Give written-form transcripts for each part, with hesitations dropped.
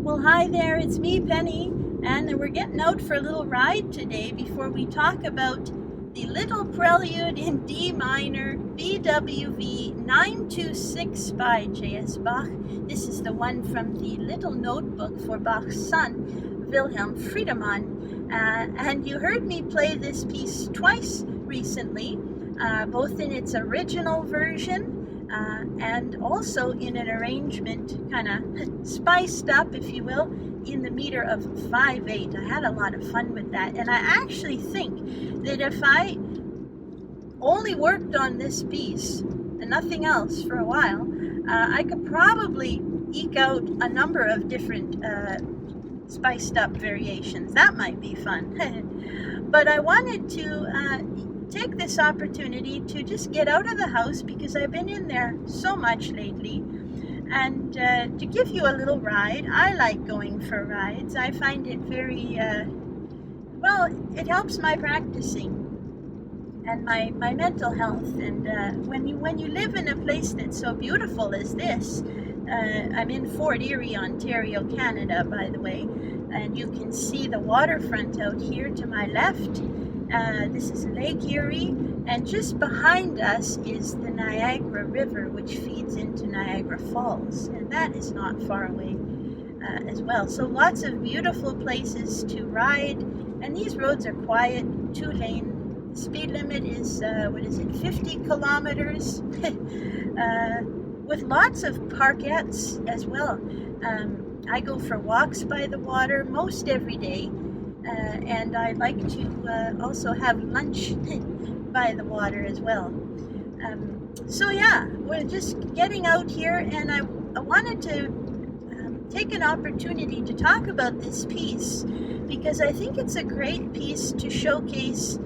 Well, hi there, it's me, Penny, and we're getting out for a little ride today before we talk about the Little Prelude in D minor, BWV 926 by J.S. Bach. This is the one from the Little Notebook for Bach's son, Wilhelm Friedemann. And you heard me play this piece twice recently, both in its original version and also in an arrangement kind of spiced up, if you will, in the meter of 5/8. I had a lot of fun with that, and I actually think that if I only worked on this piece and nothing else for a while, I could probably eke out a number of different spiced up variations. That might be fun. But I wanted to take this opportunity to just get out of the house because I've been in there so much lately, and to give you a little ride. I like going for rides. I find it very, well, it helps my practicing and my mental health. And when you live in a place that's so beautiful as this, I'm in Fort Erie, Ontario, Canada, by the way, and you can see the waterfront out here to my left. This is Lake Erie, and just behind us is the Niagara River, which feeds into Niagara Falls, and that is not far away as well. So lots of beautiful places to ride, and these roads are quiet, 2-lane. The speed limit is, 50 kilometers, with lots of parkettes as well. I go for walks by the water most every day. And I like to also have lunch by the water as well. So yeah, we're just getting out here, and I wanted to take an opportunity to talk about this piece because I think it's a great piece to showcase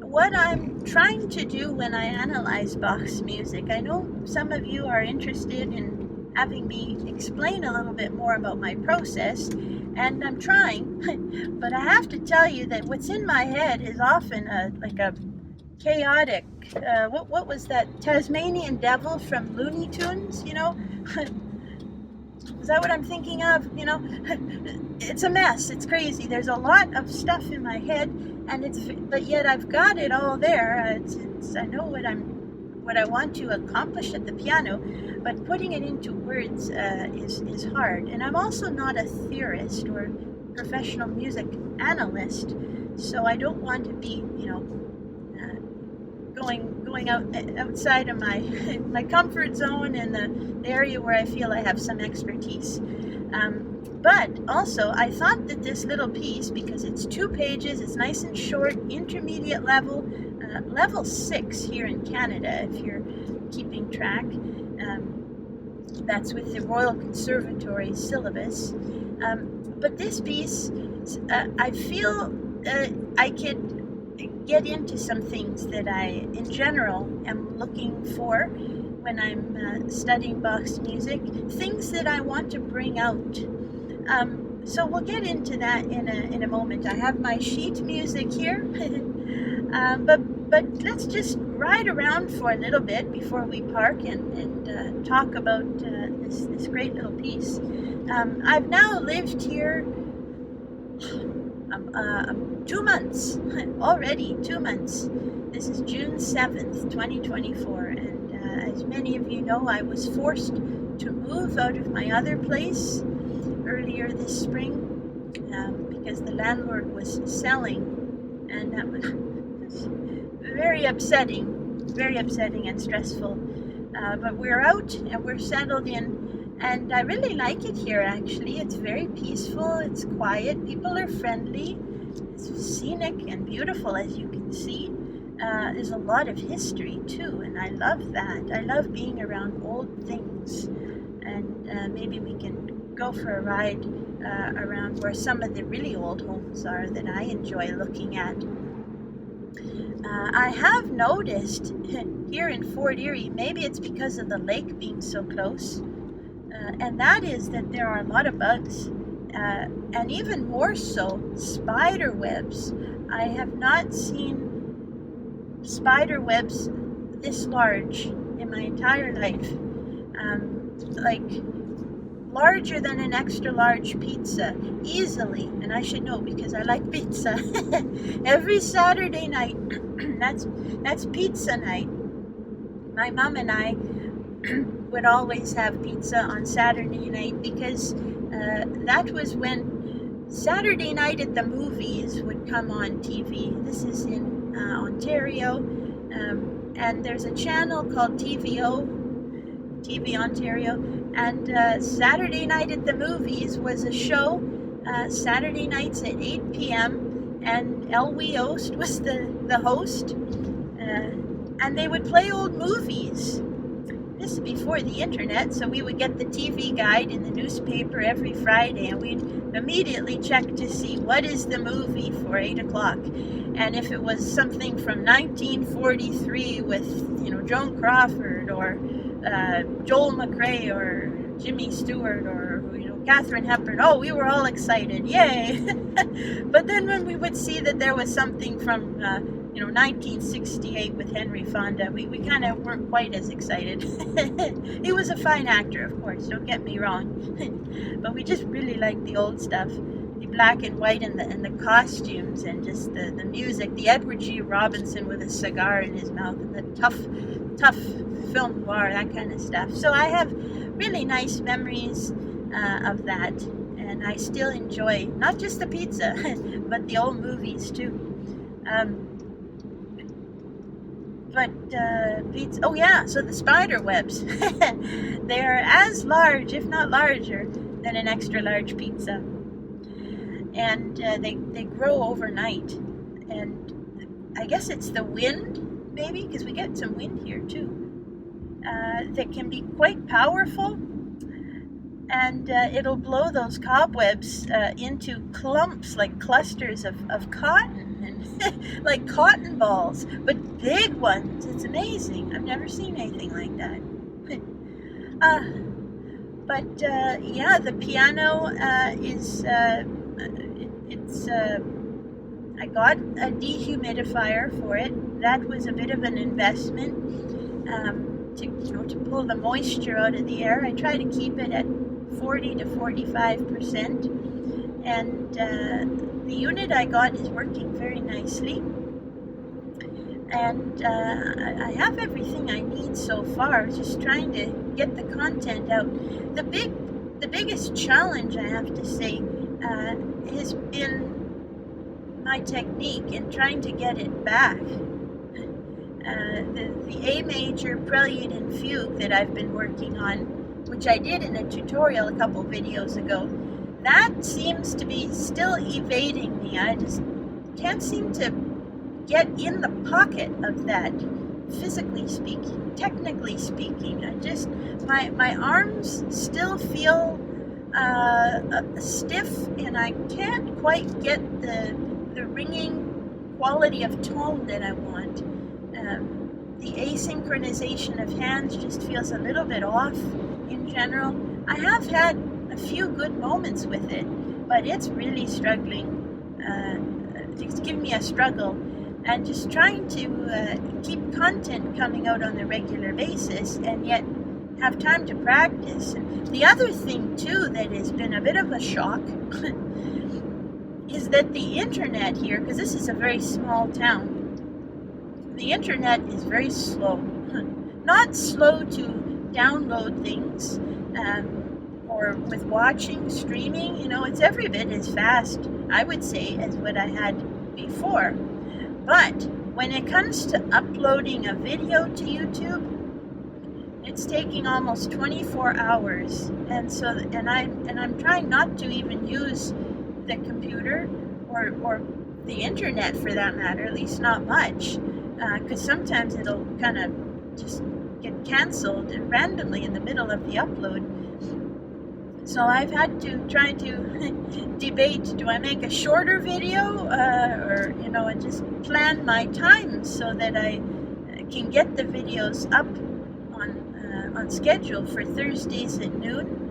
what I'm trying to do when I analyze Bach's music. I know some of you are interested in having me explain a little bit more about my process, and I'm trying, but I have to tell you that what's in my head is often like a chaotic, what was that, Tasmanian devil from Looney Tunes, you know? Is that what I'm thinking of? You know, it's a mess, it's crazy. There's a lot of stuff in my head, and but yet I've got it all there. I know what I want to accomplish at the piano, but putting it into words is hard. And I'm also not a theorist or professional music analyst, so I don't want to be, you know, going outside of my comfort zone and the area where I feel I have some expertise. But also, I thought that this little piece, because it's 2 pages, it's nice and short, intermediate level, level 6 here in Canada, if you're keeping track. That's with the Royal Conservatory syllabus. But this piece, I feel I could get into some things that I, in general, am looking for when I'm studying Bach's music, things that I want to bring out. So we'll get into that in a moment. I have my sheet music here, but let's just ride around for a little bit before we park and talk about this great little piece. I've now lived here 2 months, already 2 months. This is June 7th, 2024, and as many of you know, I was forced to move out of my other place earlier this spring because the landlord was selling, and that was very upsetting and stressful. But we're out and we're settled in, and I really like it here actually. It's very peaceful, it's quiet, people are friendly, it's scenic and beautiful, as you can see. There's a lot of history too, and I love that. I love being around old things, and maybe we can go for a ride around where some of the really old homes are that I enjoy looking at. I have noticed here in Fort Erie, maybe it's because of the lake being so close, and that is that there are a lot of bugs, and even more so, spider webs. I have not seen spider webs this large in my entire life. Like larger than an extra large pizza, easily. And I should know because I like pizza. Every Saturday night, that's pizza night. My mom and I would always have pizza on Saturday night because that was when Saturday night at the movies would come on TV. This is in Ontario, and there's a channel called TV Ontario, and Saturday night at the movies was a show, Saturday nights at 8 p.m., and Elwie Oast was the host, and they would play old movies. This is before the internet, so we would get the TV guide in the newspaper every Friday, and we'd immediately check to see what is the movie for 8 o'clock. And if it was something from 1943 with, Joan Crawford or Joel McRae or Jimmy Stewart or, Katharine Hepburn, oh, we were all excited, yay! But then when we would see that there was something from 1968 with Henry Fonda, we kind of weren't quite as excited. He was a fine actor, of course, don't get me wrong. But we just really liked the old stuff, the black and white and the costumes and just the music, the Edward G. Robinson with a cigar in his mouth and the tough film noir, that kind of stuff. So I have really nice memories of that, and I still enjoy not just the pizza, but the old movies too. Pizza. Oh yeah, so the spider webs. They're as large, if not larger, than an extra large pizza. And they grow overnight. And I guess it's the wind, maybe, because we get some wind here too, that can be quite powerful. And it'll blow those cobwebs into clumps, like clusters of cotton, and like cotton balls, but big ones. It's amazing. I've never seen anything like that. Yeah, the piano is, I got a dehumidifier for it. That was a bit of an investment to pull the moisture out of the air. I try to keep it at 40 to 45%, and the unit I got is working very nicely, and I have everything I need so far, just trying to get the content out. The biggest challenge, I have to say, has been my technique in trying to get it back. The A major prelude and fugue that I've been working on, which I did in a tutorial a couple videos ago, that seems to be still evading me. I just can't seem to get in the pocket of that, physically speaking, technically speaking. My arms still feel stiff, and I can't quite get the ringing quality of tone that I want. The asynchronization of hands just feels a little bit off in general. I have had a few good moments with it, but it's really struggling. It's giving me a struggle, and just trying to keep content coming out on a regular basis and yet have time to practice. And the other thing too that has been a bit of a shock is that the internet here, because this is a very small town, the internet is very slow. Not slow to download things or with watching, streaming, it's every bit as fast, I would say, as what I had before. But when it comes to uploading a video to YouTube, it's taking almost 24 hours. And I'm trying not to even use the computer or the internet for that matter, at least not much, because sometimes it'll kind of just get canceled randomly in the middle of the upload. So I've had to try to debate, do I make a shorter video or and just plan my time so that I can get the videos up on schedule for Thursdays at noon.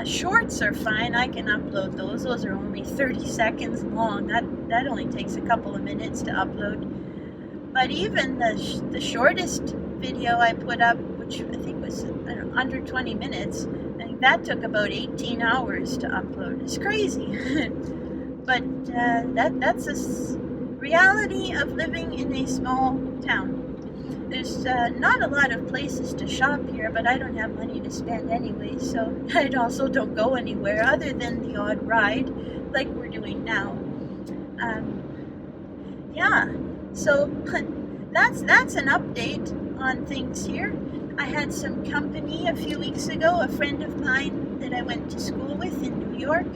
Shorts are fine, I can upload those. Those are only 30 seconds long. That only takes a couple of minutes to upload. But even the shortest video I put up, which I think was under 20 minutes, I think that took about 18 hours to upload. It's crazy. But that's a reality of living in a small town. There's not a lot of places to shop here, but I don't have money to spend anyway, so I also don't go anywhere other than the odd ride like we're doing now. Yeah, so that's an update on things here. I had some company a few weeks ago. A friend of mine that I went to school with in New York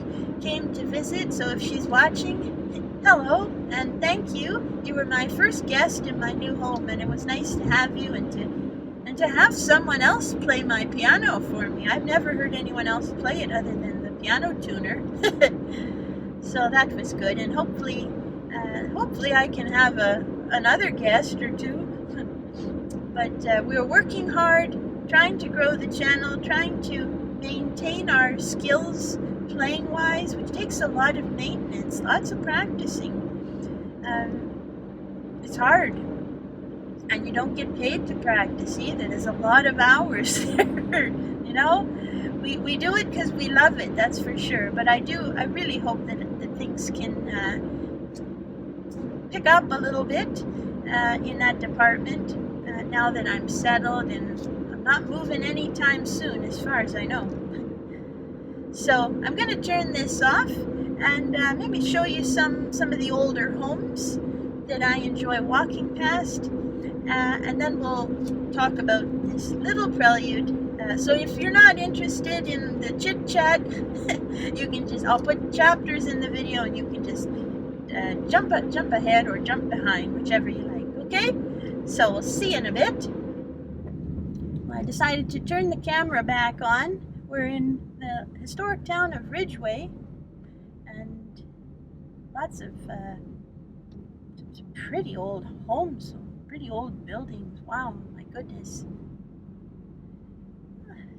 came to visit, so if she's watching, hello and thank you. You were my first guest in my new home, and it was nice to have you and to have someone else play my piano for me. I've never heard anyone else play it other than the piano tuner. So that was good, and hopefully I can have another guest or two. But we're working hard, trying to grow the channel, trying to maintain our skills playing-wise, which takes a lot of maintenance, lots of practicing. It's hard, and you don't get paid to practice either. There's a lot of hours there, you know. We do it because we love it, that's for sure. But I really hope that things can pick up a little bit in that department. Now that I'm settled, and I'm not moving anytime soon as far as I know. So I'm going to turn this off and maybe show you some of the older homes that I enjoy walking past, and then we'll talk about this Little Prelude. So if you're not interested in the chit chat, you can I'll put chapters in the video, and you can just jump ahead or jump behind, whichever you like, okay? So we'll see you in a bit. Well, I decided to turn the camera back on. We're in the historic town of Ridgeway, and lots of pretty old homes, pretty old buildings. Wow, my goodness.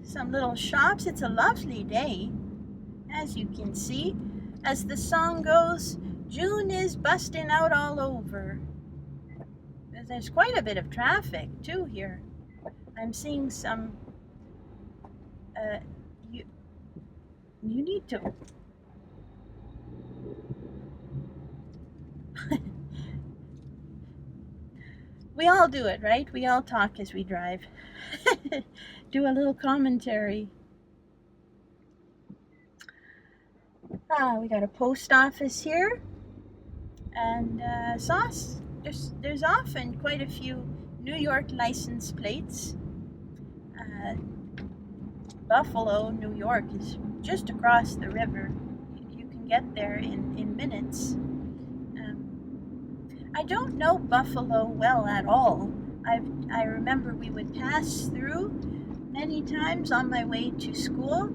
Some little shops. It's a lovely day, as you can see. As the song goes, June is busting out all over. There's quite a bit of traffic too here. I'm seeing some you need to we all do it, right? We all talk as we drive. Do a little commentary. We got a post office here, and there's often quite a few New York license plates. Buffalo, New York is just across the river. You can get there in minutes. I don't know Buffalo well at all. I remember we would pass through many times on my way to school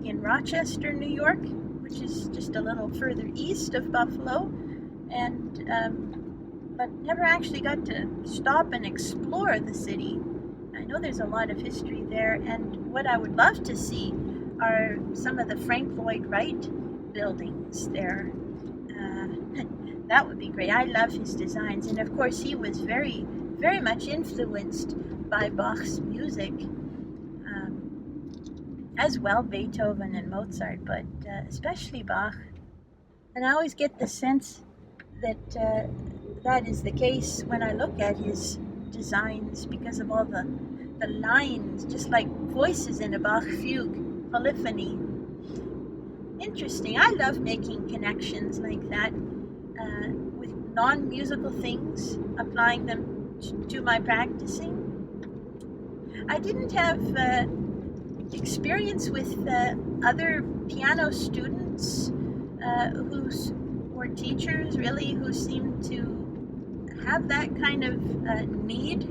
in Rochester, New York, which is just a little further east of Buffalo, and but never actually got to stop and explore the city. I know there's a lot of history there, and what I would love to see are some of the Frank Lloyd Wright buildings there. That would be great. I love his designs, and of course he was very, very much influenced by Bach's music, as well Beethoven and Mozart, but especially Bach. And I always get the sense that that is the case when I look at his designs, because of all the lines, just like voices in a Bach fugue, polyphony. Interesting. I love making connections like that with non-musical things, applying them to my practicing. I didn't have experience with other piano students who were teachers, really, who seemed to have that kind of need,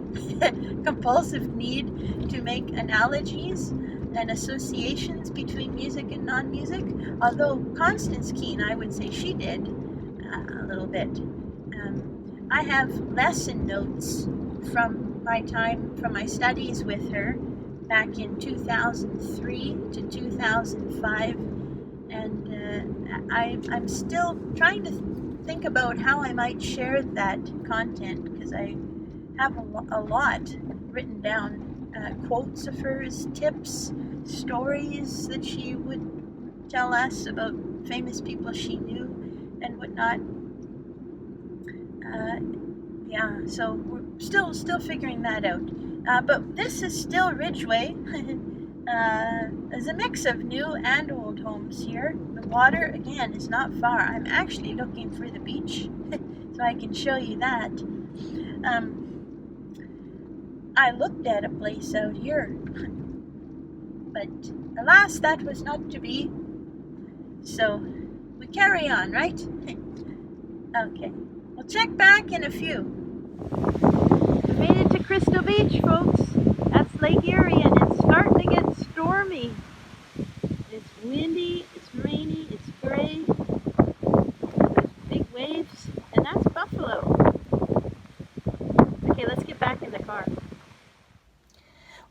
compulsive need to make analogies and associations between music and non-music. Although Constance Keene, I would say she did a little bit. I have lesson notes from my time, from my studies with her back in 2003 to 2005, and I'm still trying to think about how I might share that content, because I have a lot written down, quotes of hers, tips, stories that she would tell us about famous people she knew and whatnot. So we're still figuring that out. But this is still Ridgeway. There's a mix of new and old homes here. The water, again, is not far. I'm actually looking for the beach, so I can show you that. I looked at a place out here, but alas, that was not to be. So we carry on, right? Okay, we'll check back in a few. We made it to Crystal Beach, folks. That's Lake Erie, and it's starting to get stormy. It's windy, it's rainy, it's gray. There's big waves, and that's Buffalo. Okay, let's get back in the car.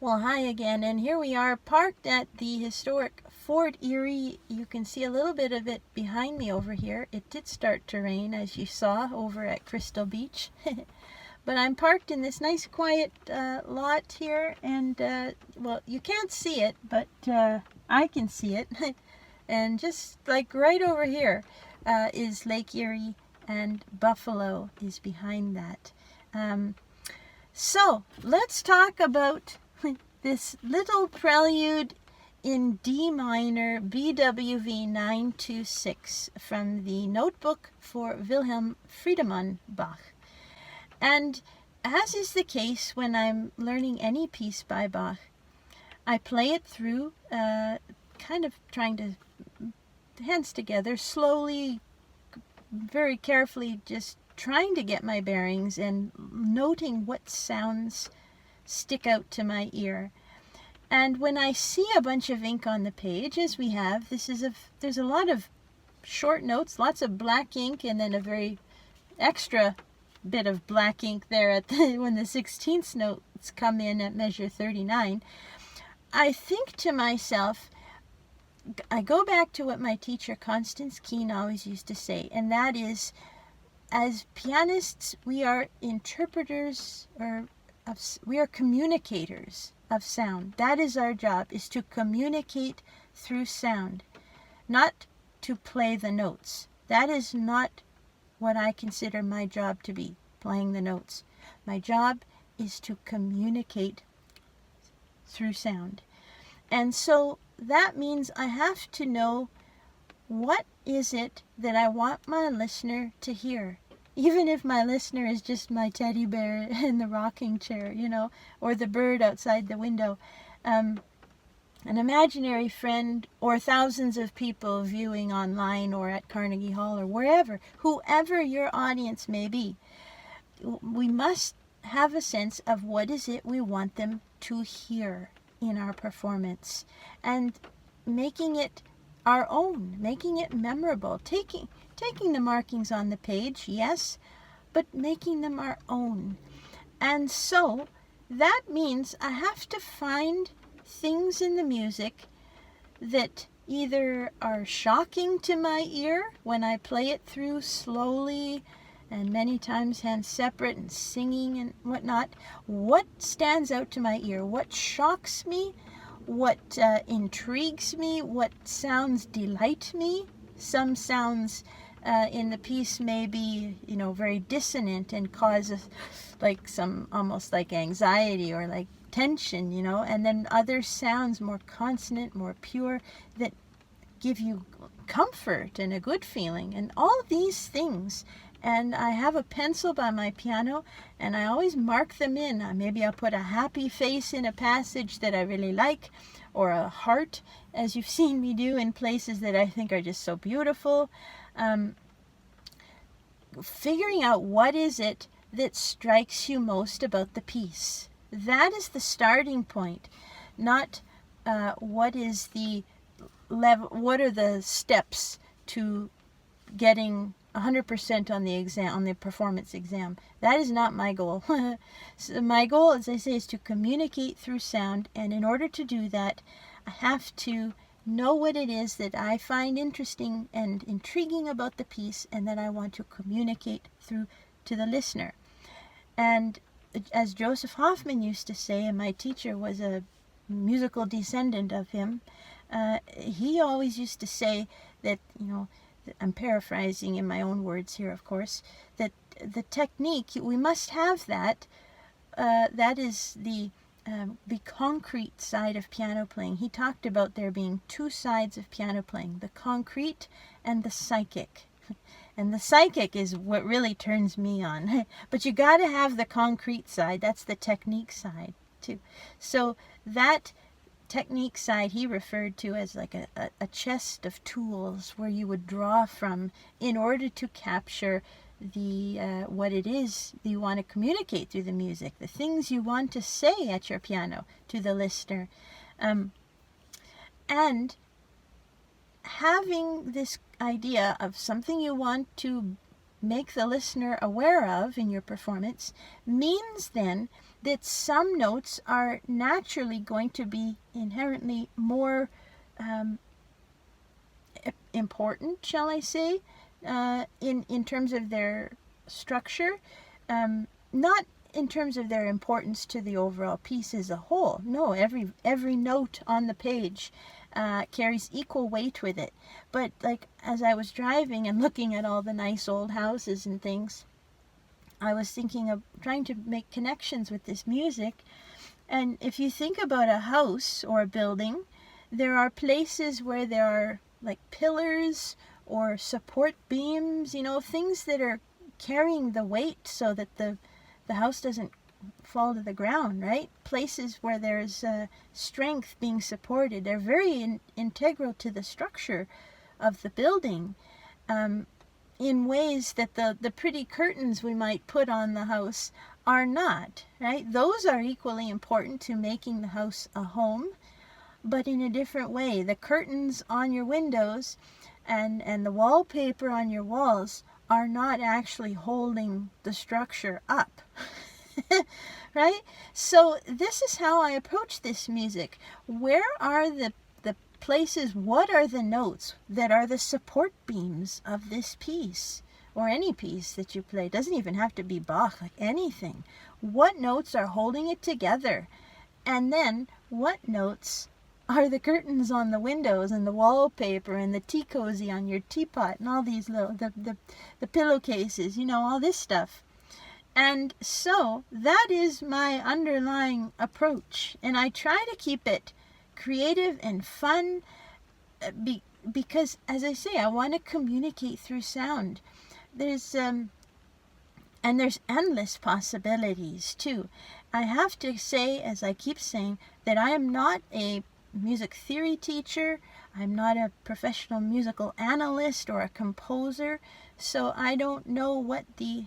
Well, hi again, and here we are parked at the historic Fort Erie. You can see a little bit of it behind me over here. It did start to rain, as you saw over at Crystal Beach. But I'm parked in this nice quiet lot here, and well, you can't see it, but I can see it. And just like right over here is Lake Erie, and Buffalo is behind that. So let's talk about this Little Prelude in D minor, BWV 926, from the notebook for Wilhelm Friedemann Bach. And as is the case when I'm learning any piece by Bach, I play it through, kind of trying to hands together, slowly, very carefully, just trying to get my bearings and noting what sounds stick out to my ear. And when I see a bunch of ink on the page, as we have, there's a lot of short notes, lots of black ink, and then a very extra bit of black ink there at when the 16th notes come in at measure 39. I think to myself, I go back to what my teacher Constance Keene always used to say, and that is, as pianists, we are interpreters, we are communicators of sound. That is our job, is to communicate through sound, not to play the notes. That is not what I consider my job to be, playing the notes. My job is to communicate through sound. And so that means I have to know what is it that I want my listener to hear. Even if my listener is just my teddy bear in the rocking chair, or the bird outside the window. An imaginary friend, or thousands of people viewing online or at Carnegie Hall or wherever, whoever your audience may be, we must have a sense of what is it we want them to hear in our performance, and making it our own, making it memorable, taking the markings on the page, yes, but making them our own. And so that means I have to find things in the music that either are shocking to my ear when I play it through slowly and many times hands separate and singing and whatnot. What stands out to my ear? What shocks me? What intrigues me? What sounds delight me? Some sounds in the piece may be, very dissonant and cause like some almost like anxiety or like tension, and then other sounds more consonant, more pure, that give you comfort and a good feeling, and all these things. And I have a pencil by my piano, and I always mark them in. Maybe I'll put a happy face in a passage that I really like, or a heart, as you've seen me do in places that I think are just so beautiful. Figuring out what is it that strikes you most about the piece. That is the starting point, not what is the level, what are the steps to getting 100% on the exam, on the performance exam. That is not my goal. So my goal, as I say, is to communicate through sound, and in order to do that, I have to know what it is that I find interesting and intriguing about the piece, and that I want to communicate through to the listener. And as Joseph Hoffman used to say, and my teacher was a musical descendant of him, he always used to say that, I'm paraphrasing in my own words here, of course, that the technique, we must have that. That is the concrete side of piano playing. He talked about there being two sides of piano playing, the concrete and the psychic. And the psychic is what really turns me on. But you got to have the concrete side. That's the technique side too. So that technique side he referred to as like a chest of tools where you would draw from in order to capture the what it is you want to communicate through the music, the things you want to say at your piano to the listener. And having this idea of something you want to make the listener aware of in your performance means then that some notes are naturally going to be inherently more important, shall I say, in terms of their structure, not in terms of their importance to the overall piece as a whole. No, every note on the page carries equal weight with it. But like as I was driving and looking at all the nice old houses and things, I was thinking of trying to make connections with this music. And if you think about a house or a building, there are places where there are like pillars or support beams, things that are carrying the weight so that the house doesn't fall to the ground, right? Places where there's strength being supported. They're very integral to the structure of the building in ways that the pretty curtains we might put on the house are not, right? Those are equally important to making the house a home, but in a different way. The curtains on your windows and the wallpaper on your walls are not actually holding the structure up. Right? So this is how I approach this music. Where are the places, what are the notes that are the support beams of this piece, or any piece that you play? It doesn't even have to be Bach, like anything. What notes are holding it together? And then what notes are the curtains on the windows and the wallpaper and the tea cozy on your teapot and all these little, the pillowcases, all this stuff. And so that is my underlying approach. And I try to keep it creative and fun because, as I say, I want to communicate through sound. There's endless possibilities too. I have to say, as I keep saying, that I am not a music theory teacher. I'm not a professional musical analyst or a composer, so I don't know what the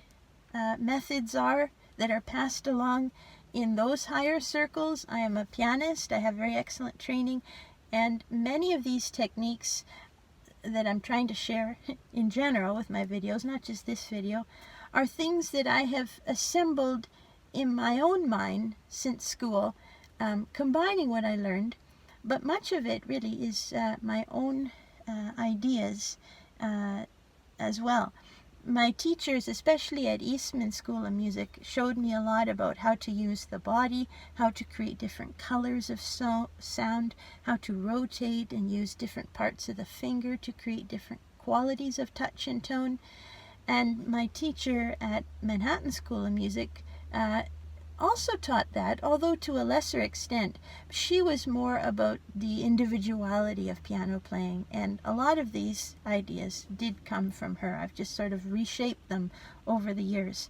methods are that are passed along in those higher circles. I am a pianist. I have very excellent training, and many of these techniques that I'm trying to share in general with my videos, not just this video, are things that I have assembled in my own mind since school, combining what I learned, but much of it really is my own ideas as well. My teachers, especially at Eastman School of Music, showed me a lot about how to use the body, how to create different colors of sound, how to rotate and use different parts of the finger to create different qualities of touch and tone. And my teacher at Manhattan School of Music also taught that, although to a lesser extent. She was more about the individuality of piano playing, and a lot of these ideas did come from her. I've just sort of reshaped them over the years.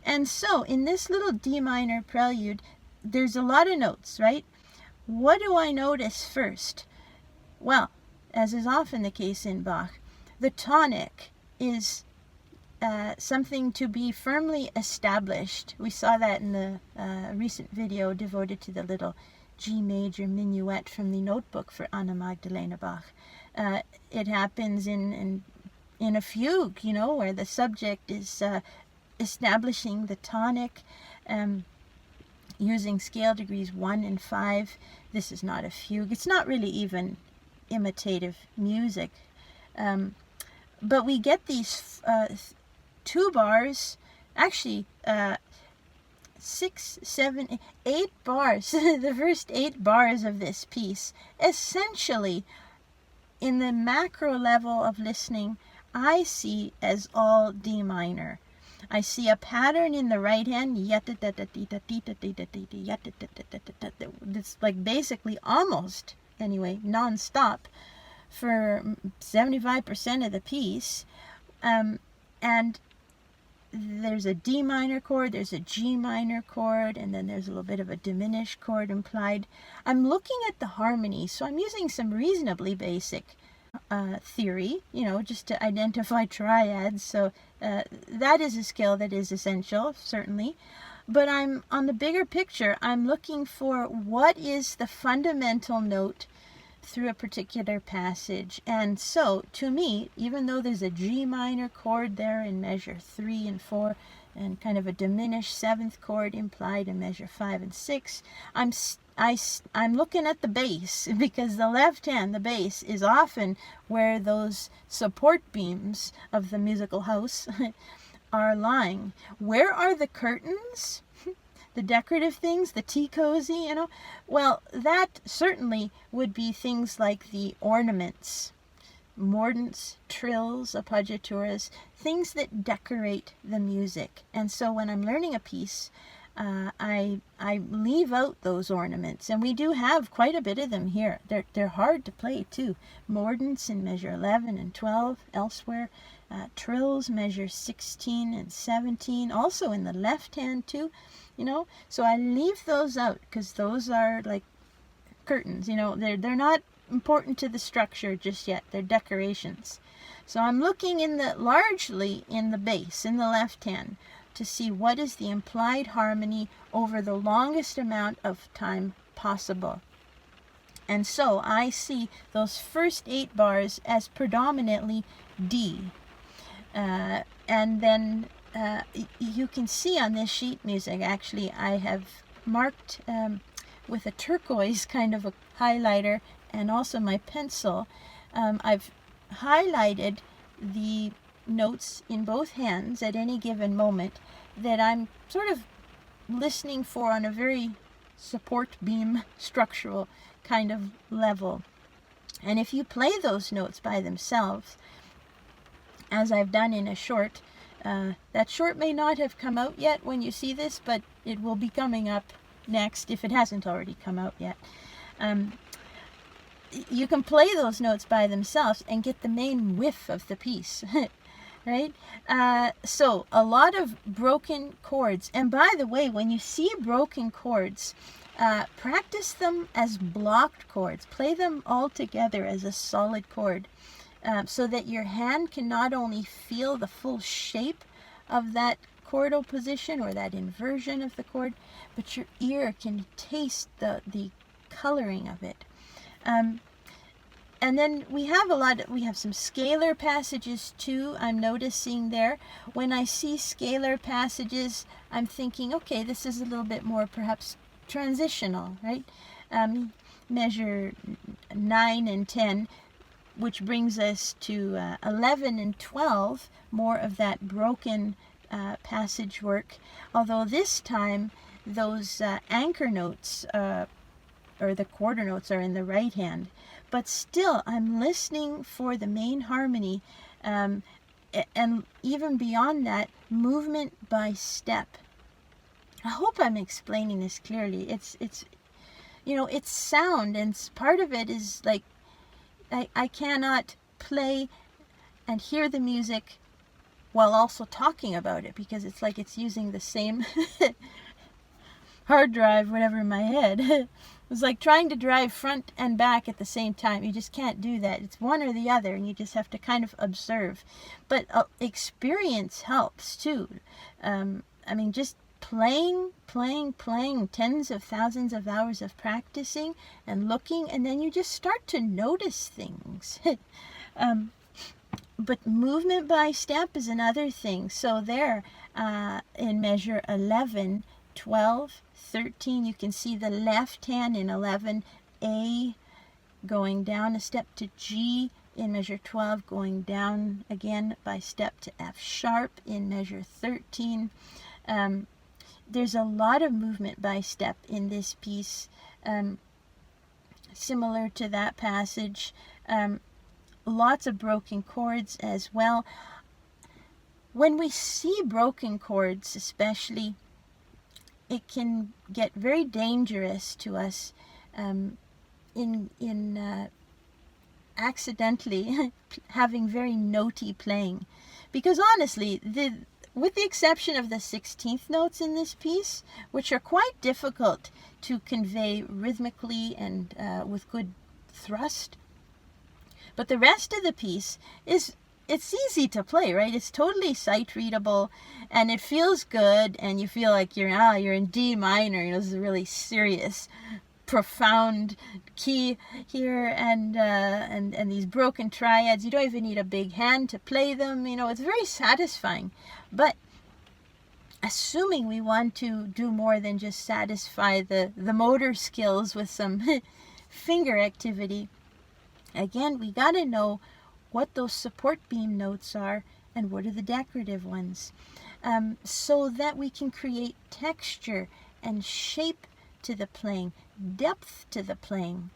And so in this little D minor prelude, there's a lot of notes, right? What do I notice first? Well, as is often the case in Bach, the tonic is something to be firmly established. We saw that in the recent video devoted to the little G major minuet from the notebook for Anna Magdalena Bach. It happens in a fugue, where the subject is establishing the tonic, using scale degrees 1 and 5. This is not a fugue. It's not really even imitative music. But we get these 2 bars, actually 6, 7, 8 bars, the first 8 bars of this piece, essentially, in the macro level of listening, I see as all D minor. I see a pattern in the right hand. It's like basically almost, anyway, non-stop for 75% of the piece. And there's a D minor chord, there's a G minor chord, and then there's a little bit of a diminished chord implied. I'm looking at the harmony, so I'm using some reasonably basic theory, just to identify triads. So that is a skill that is essential, certainly. But I'm on the bigger picture, I'm looking for what is the fundamental note through a particular passage. And so, to me, even though there's a G minor chord there in measure 3 and 4, and kind of a diminished 7th chord implied in measure 5 and 6, I'm looking at the bass, because the left hand, the bass, is often where those support beams of the musical house are lying. Where are the curtains? The decorative things, the tea cozy, Well, that certainly would be things like the ornaments, mordents, trills, appoggiaturas, things that decorate the music. And so when I'm learning a piece, I leave out those ornaments, and we do have quite a bit of them here. They're hard to play too. Mordents in measure 11 and 12 elsewhere. Trills measure 16 and 17, also in the left hand too. So I leave those out because those are like curtains. They're not important to the structure just yet. They're decorations. So I'm looking largely in the bass, in the left hand, to see what is the implied harmony over the longest amount of time possible. And so I see those first 8 bars as predominantly D. And then you can see on this sheet music, actually, I have marked with a turquoise kind of a highlighter and also my pencil. I've highlighted the notes in both hands at any given moment that I'm sort of listening for on a very support beam structural kind of level. And if you play those notes by themselves, as I've done in a short, that short may not have come out yet when you see this, but it will be coming up next if it hasn't already come out yet. You can play those notes by themselves and get the main whiff of the piece, right? So a lot of broken chords. And by the way, when you see broken chords, practice them as blocked chords. Play them all together as a solid chord. So that your hand can not only feel the full shape of that chordal position or that inversion of the chord, but your ear can taste the coloring of it. And then we have some scalar passages too, I'm noticing there. When I see scalar passages, I'm thinking, okay, this is a little bit more perhaps transitional, right? Measure 9 and 10, which brings us to 11 and 12, more of that broken passage work. Although this time, those anchor notes, or the quarter notes, are in the right hand. But still, I'm listening for the main harmony, and even beyond that, movement by step. I hope I'm explaining this clearly. It's sound, and part of it is like, I cannot play and hear the music while also talking about it, because it's like it's using the same hard drive, whatever, in my head. It's like trying to drive front and back at the same time. You just can't do that. It's one or the other, and you just have to kind of observe. But experience helps too. Just playing tens of thousands of hours of practicing and looking, and then you just start to notice things. But movement by step is another thing. So there, in measure 11, 12, 13, you can see the left hand in 11, A, going down a step to G in measure 12, going down again by step to F sharp in measure 13. There's a lot of movement by step in this piece, similar to that passage. Lots of broken chords as well. When we see broken chords especially, it can get very dangerous to us in accidentally having very notey playing. Because honestly, with the exception of the 16th notes in this piece, which are quite difficult to convey rhythmically and with good thrust, but the rest of the piece it's easy to play, right? It's totally sight readable, and it feels good, and you feel like you're in D minor. You know, this is a really serious, profound key here, and these broken triads. You don't even need a big hand to play them. You know, it's very satisfying. But assuming we want to do more than just satisfy the motor skills with some finger activity, again, we got to know what those support beam notes are and what are the decorative ones, so that we can create texture and shape to the playing, depth to the playing.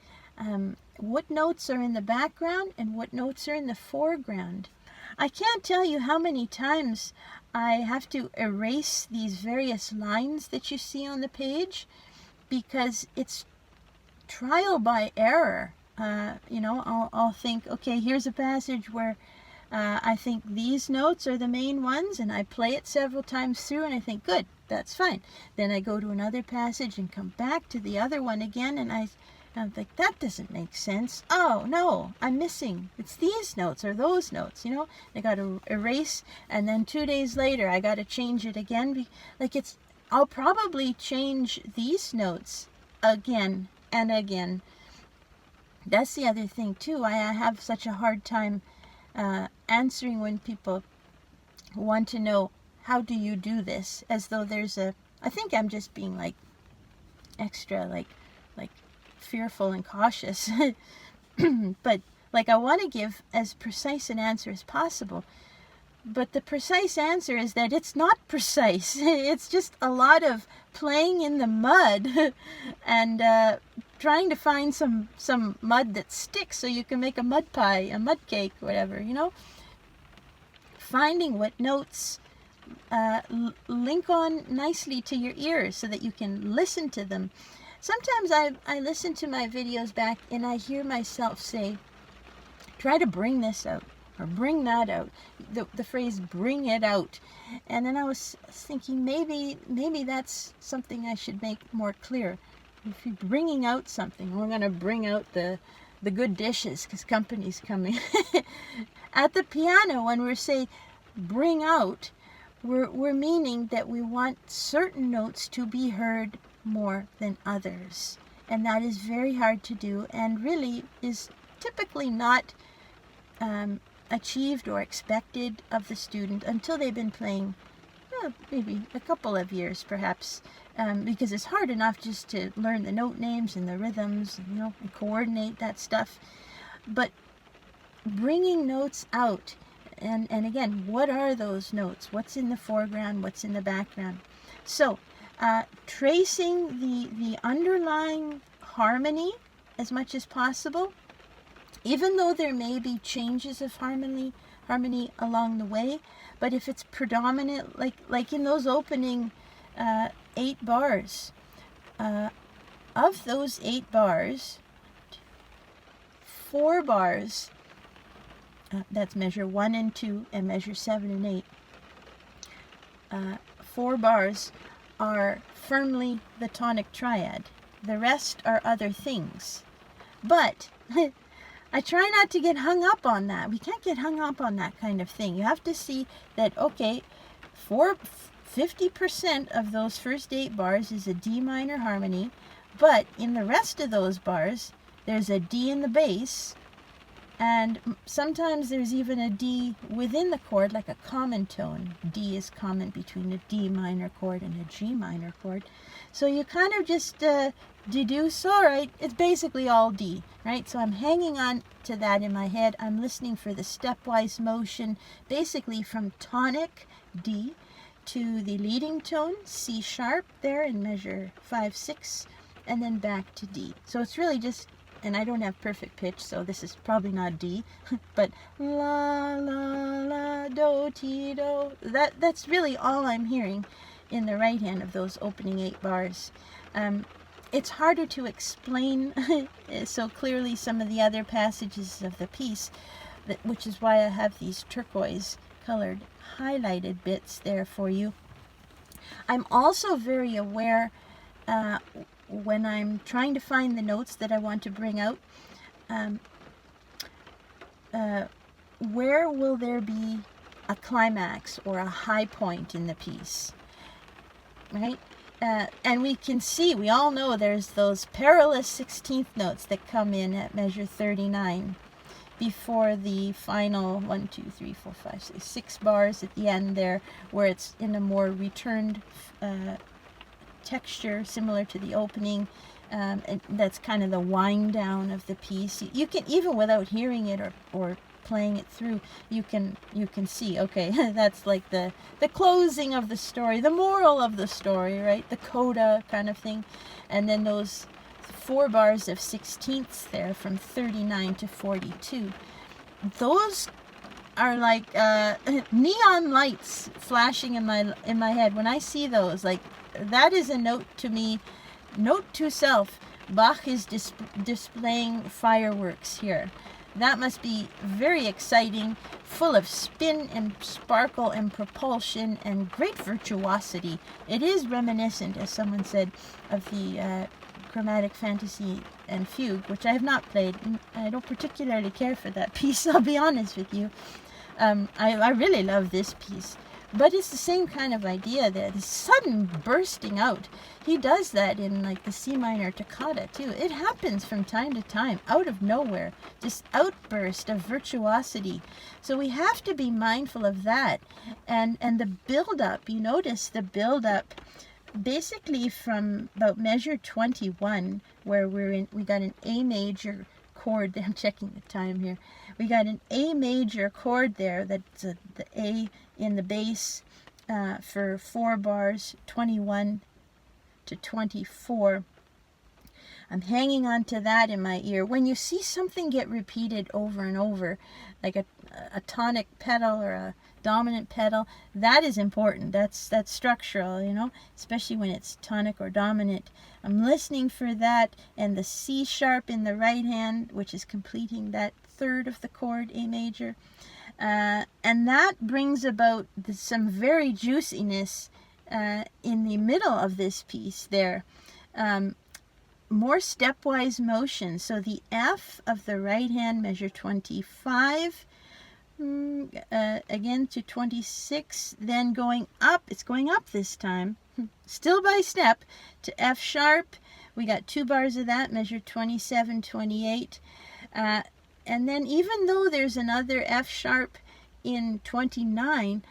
What notes are in the background and what notes are in the foreground. I can't tell you how many times I have to erase these various lines that you see on the page, because it's trial by error. You know, I'll think, okay, here's a passage where I think these notes are the main ones, and I play it several times through, and I think, good, that's fine. Then I go to another passage and come back to the other one again, and I'm like, that doesn't make sense. Oh, no, I'm missing. It's these notes or those notes, you know. I got to erase, and then 2 days later, I got to change it again. I'll probably change these notes again and again. That's the other thing too. I have such a hard time answering when people want to know, how do you do this? As though I think I'm just being like extra like fearful and cautious. But like, I want to give as precise an answer as possible. But the precise answer is that it's not precise. It's just a lot of playing in the mud and trying to find some mud that sticks so you can make a mud pie, a mud cake, whatever, you know. Finding what notes link on nicely to your ears so that you can listen to them. Sometimes I listen to my videos back and I hear myself say, try to bring this out or bring that out. The phrase bring it out. And then I was thinking maybe that's something I should make more clear. If you're bringing out something, we're going to bring out the good dishes because company's coming. At the piano, when we're saying bring out, we're meaning that we want certain notes to be heard more than others. And that is very hard to do and really is typically not achieved or expected of the student until they've been playing maybe a couple of years perhaps, because it's hard enough just to learn the note names and the rhythms, you know, and coordinate that stuff. But bringing notes out, and again, what are those notes? What's in the foreground? What's in the background? So tracing the underlying harmony as much as possible, even though there may be changes of harmony along the way. But if it's predominant, like in those opening 8 bars, of those 8 bars, 4 bars, that's measure 1 and 2 and measure 7 and 8, 4 bars are firmly the tonic triad. The rest are other things. But I try not to get hung up on that. We can't get hung up on that kind of thing. You have to see that, okay, 50% of those first 8 bars is a D minor harmony, but in the rest of those bars, there's a D in the bass, and sometimes there's even a D within the chord, like a common tone. D is common between a D minor chord and a G minor chord. So you kind of just deduce, all right, it's basically all D, right? So I'm hanging on to that in my head. I'm listening for the stepwise motion, basically from tonic D to the leading tone, C sharp there in measure 5/6, and then back to D. So it's really just, and I don't have perfect pitch, so this is probably not D, but la, la, la, do, ti, do. That's really all I'm hearing in the right hand of those opening 8 bars. It's harder to explain so clearly some of the other passages of the piece, which is why I have these turquoise colored highlighted bits there for you. I'm also very aware when I'm trying to find the notes that I want to bring out, where will there be a climax or a high point in the piece, right? And we can see, we all know there's those perilous 16th notes that come in at measure 39 before the final 1, 2, 3, 4, 5, 6 bars at the end there, where it's in a more returned texture similar to the opening. And that's kind of the wind down of the piece. You can, even without hearing it or playing it through, you can see, okay, that's like the closing of the story, the moral of the story, right? The coda kind of thing. And then those 4 bars of 16ths there from 39 to 42. Those are like neon lights flashing in my head when I see those. Like, that is a note to me, note to self. Bach is displaying fireworks here. That must be very exciting, full of spin and sparkle and propulsion and great virtuosity. It is reminiscent, as someone said, of the Chromatic Fantasy and Fugue, which I have not played. I don't particularly care for that piece, I'll be honest with you. I really love this piece. But it's the same kind of idea there, the sudden bursting out. He does that in like the C minor toccata too. It happens from time to time, out of nowhere, just outburst of virtuosity. So we have to be mindful of that. And the build-up, you notice the build-up basically from about measure 21, where we got an A major chord there. I'm checking the time here. We got an A major chord there, that's the A in the bass for 4 bars, 21 to 24. I'm hanging on to that in my ear. When you see something get repeated over and over, like a tonic pedal or a dominant pedal, that is important. That's structural, you know, especially when it's tonic or dominant. I'm listening for that, and the C sharp in the right hand, which is completing that third of the chord, A major. And that brings about some very juiciness in the middle of this piece there. More stepwise motion. So the F of the right hand, measure 25, again to 26, then going up, it's going up this time, still by step, to F sharp. We got 2 bars of that, measure 27, 28. And then even though there's another F sharp in 29,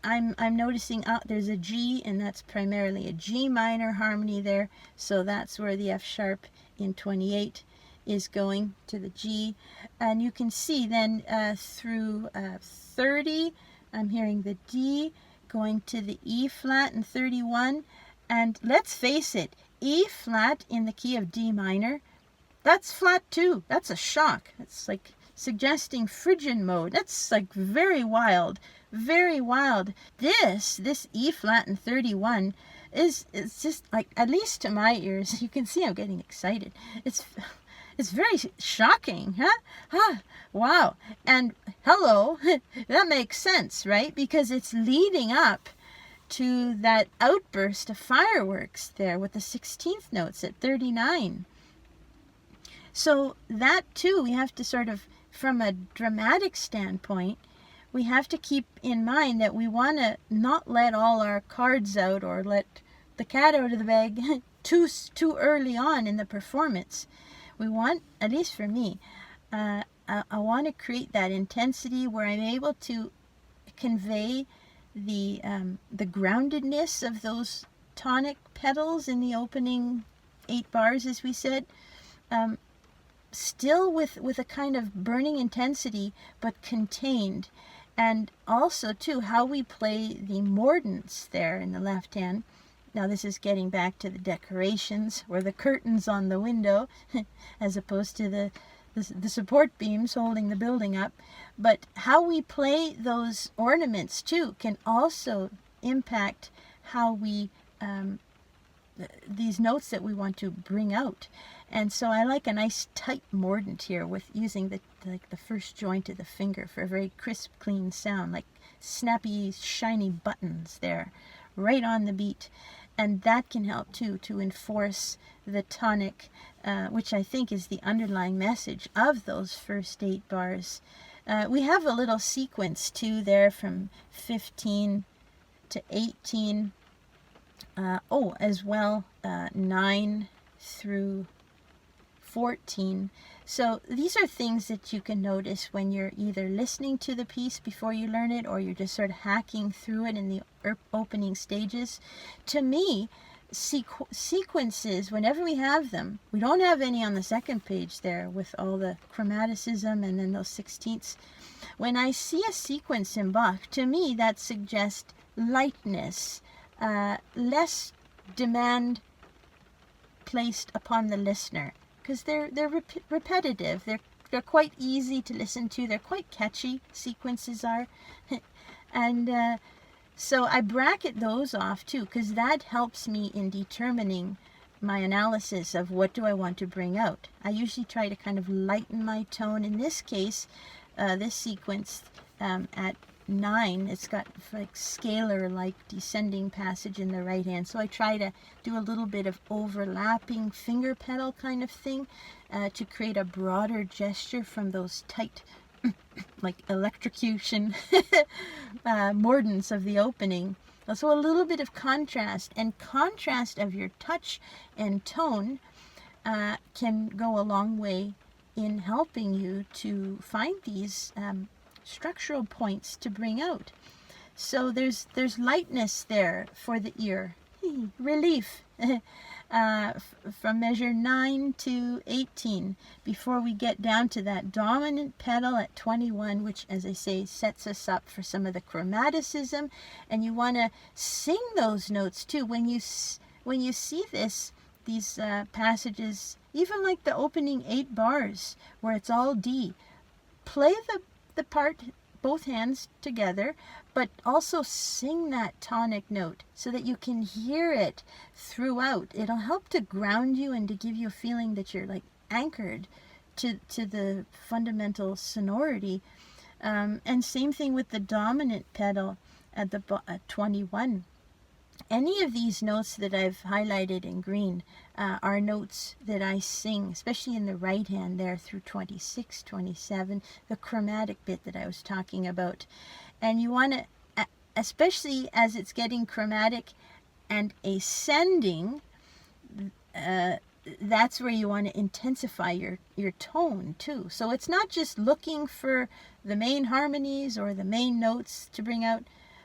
I'm noticing there's a G, and that's primarily a G minor harmony there. So that's where the F sharp in 28 is going, to the G. And you can see then through 30, I'm hearing the D going to the E flat in 31. And let's face it, E flat in the key of D minor, that's flat too. That's a shock. It's like suggesting Phrygian mode. That's like very wild, very wild. This E flat in 31 it's just like, at least to my ears, you can see I'm getting excited. It's very shocking, huh? Wow. And hello, that makes sense, right? Because it's leading up to that outburst of fireworks there with the 16th notes at 39. So that too, we have to sort of, from a dramatic standpoint, we have to keep in mind that we want to not let all our cards out or let the cat out of the bag too early on in the performance. We want, at least for me, I want to create that intensity where I'm able to convey the groundedness of those tonic pedals in the opening 8 bars, as we said, still with a kind of burning intensity, but contained. And also, too, how we play the mordents there in the left hand. Now, this is getting back to the decorations or the curtains on the window as opposed to the support beams holding the building up. But how we play those ornaments, too, can also impact how we, these notes that we want to bring out. And so I like a nice tight mordent here with using the first joint of the finger for a very crisp, clean sound, like snappy, shiny buttons there, right on the beat. And that can help too to enforce the tonic, which I think is the underlying message of those first 8 bars. We have a little sequence too there from 15 to 18. As well, 9 through 14. So these are things that you can notice when you're either listening to the piece before you learn it, or you're just sort of hacking through it in the opening stages. To me, sequences, whenever we have them, we don't have any on the second page there with all the chromaticism and then those 16ths. When I see a sequence in Bach, to me that suggests lightness, less demand placed upon the listener, because they're repetitive. They're quite easy to listen to. They're quite catchy. Sequences are, and so I bracket those off too, because that helps me in determining my analysis of what do I want to bring out. I usually try to kind of lighten my tone. In this case, this sequence at 9, it's got like scalar-like descending passage in the right hand. So I try to do a little bit of overlapping finger pedal kind of thing to create a broader gesture from those tight, like electrocution mordents of the opening. So a little bit of contrast, and contrast of your touch and tone can go a long way in helping you to find these structural points to bring out. So there's lightness there for the ear, relief from measure 9 to 18 before we get down to that dominant pedal at 21, which, as I say, sets us up for some of the chromaticism. And you want to sing those notes too. When you see these passages, even like the opening 8 bars where it's all D, play the part, both hands together, but also sing that tonic note so that you can hear it throughout. It'll help to ground you and to give you a feeling that you're like anchored to the fundamental sonority. And same thing with the dominant pedal at 21. Any of these notes that I've highlighted in green are notes that I sing, especially in the right hand there through 26, 27, the chromatic bit that I was talking about. And you want to, especially as it's getting chromatic and ascending, that's where you want to intensify your tone too. So it's not just looking for the main harmonies or the main notes to bring out,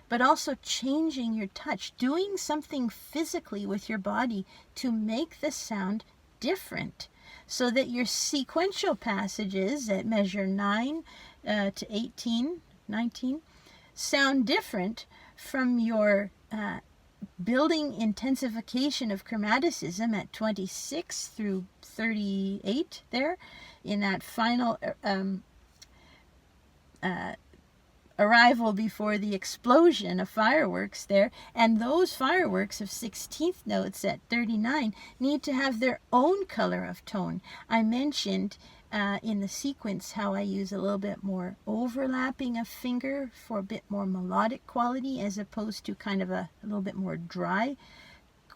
but also changing your touch, doing something physically with your body to make the sound different, so that your sequential passages at measure 9 to 18, 19, sound different from your building intensification of chromaticism at 26 through 38 there, in that final arrival before the explosion of fireworks there. And those fireworks of 16th notes at 39 need to have their own color of tone. I mentioned in the sequence how I use a little bit more overlapping of finger for a bit more melodic quality, as opposed to kind of a little bit more dry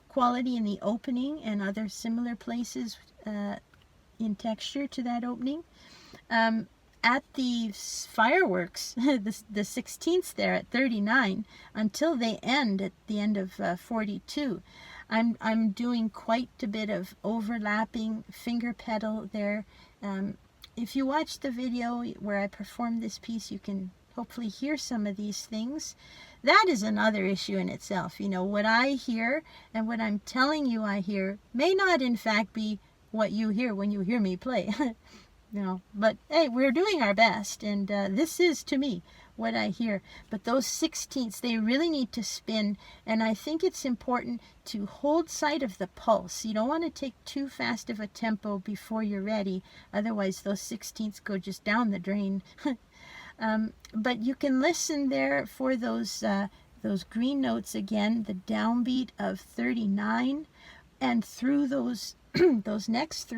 quality in the opening and other similar places in texture to that opening. At the fireworks, the 16ths there at 39, until they end at the end of 42, I'm doing quite a bit of overlapping finger pedal there. If you watch the video where I performed this piece, you can hopefully hear some of these things. That is another issue in itself. You know, what I hear and what I'm telling you I hear may not in fact be what you hear when you hear me play. No, but hey, we're doing our best, and this is, to me, what I hear. But those 16ths, they really need to spin, and I think it's important to hold sight of the pulse. You don't want to take too fast of a tempo before you're ready, otherwise those 16ths go just down the drain. But you can listen there for those green notes again, the downbeat of 39, and through those those next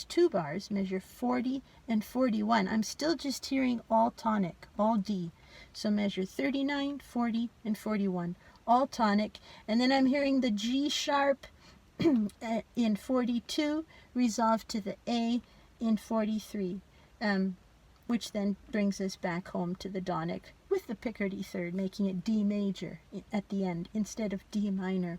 two bars, measure 40 and 41. I'm still just hearing all tonic, all D. So measure 39, 40, and 41, all tonic. And then I'm hearing the G sharp in 42, resolved to the A in 43, which then brings us back home to the tonic with the Picardy third, making it D major at the end instead of D minor.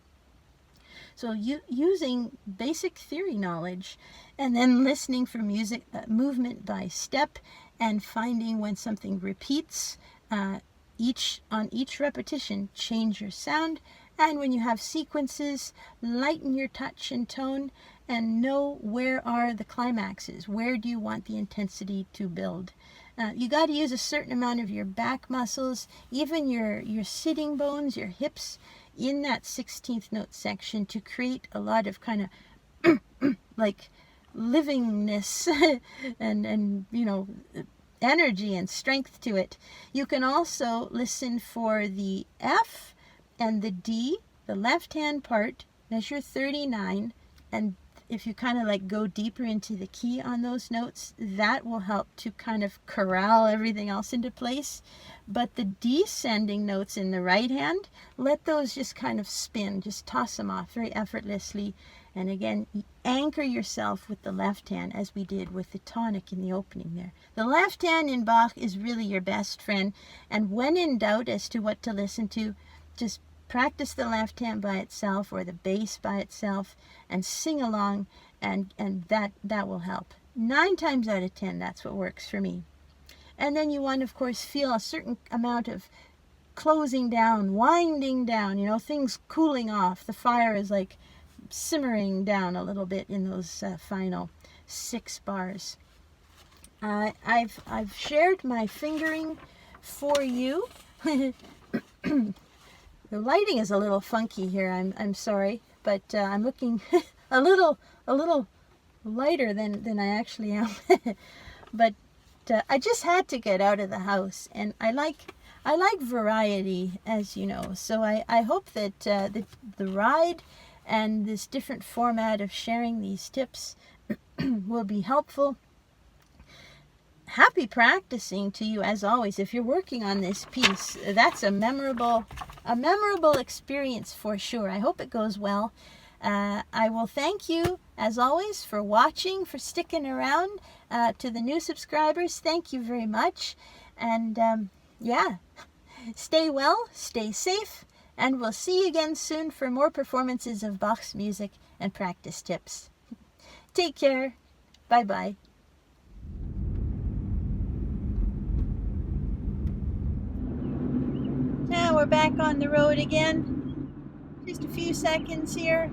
So using basic theory knowledge and then listening for music movement by step and finding when something repeats, on each repetition, change your sound. And when you have sequences, lighten your touch and tone and know where are the climaxes. Where do you want the intensity to build? You got to use a certain amount of your back muscles, even your sitting bones, your hips, in that 16th note section to create a lot of kind of like livingness and you know, energy and strength to it. You can also listen for the F and the D, the left hand part, measure 39, and if you kind of like go deeper into the key on those notes, that will help to kind of corral everything else into place. But the descending notes in the right hand, let those just kind of spin, just toss them off very effortlessly. And again, anchor yourself with the left hand, as we did with the tonic in the opening there. The left hand in Bach is really your best friend, and when in doubt as to what to listen to, just practice the left hand by itself or the bass by itself and sing along, and that will help. 9 times out of 10, that's what works for me. And then you want to, of course, feel a certain amount of closing down, winding down, you know, things cooling off. The fire is like simmering down a little bit in those final 6 bars. I've shared my fingering for you. The lighting is a little funky here. I'm sorry, but I'm looking a little lighter than I actually am. But I just had to get out of the house, and I like variety, as you know. So I hope that the ride and this different format of sharing these tips will be helpful. Happy practicing to you, as always. If you're working on this piece, that's a memorable experience for sure. I hope it goes well. I will thank you, as always, for watching, for sticking around. To the new subscribers, thank you very much. And yeah, stay well, stay safe, and we'll see you again soon for more performances of Bach's music and practice tips. Take care. Bye-bye. Now we're back on the road again. Just a few seconds here.